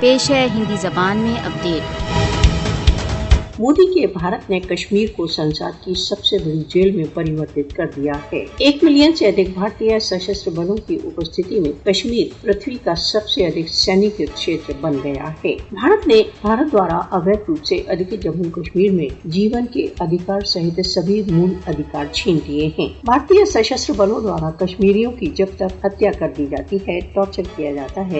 پیش ہے ہندی زبان میں اپڈیٹ۔ مودی کے بھارت نے کشمیر کو سنسار کی سب سے بڑی جیل میں پریورتت کر دیا ہے۔ 1 ملین سے ادھک بھارتیہ سشستر بلوں کی اپستھتی میں کشمیر پرتھوی کا سب سے ادھک سینیکت چھیتر بن گیا ہے۔ بھارت نے دوارا اویدھ روپ سے ادھکت جموں کشمیر میں جیون کے ادھیکار سہت سبھی مول ادھیکار چھین لیے ہیں۔ بھارتیہ سشستر بلوں دوارا کشمیریوں کی جب تک ہتیا کر دی جاتی ہے، ٹارچر کیا جاتا ہے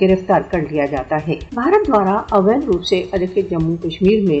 گرفتار کر لیا جاتا ہے۔ بھارت دوارا اویدھ روپ سے ادھکت جموں کشمیر میں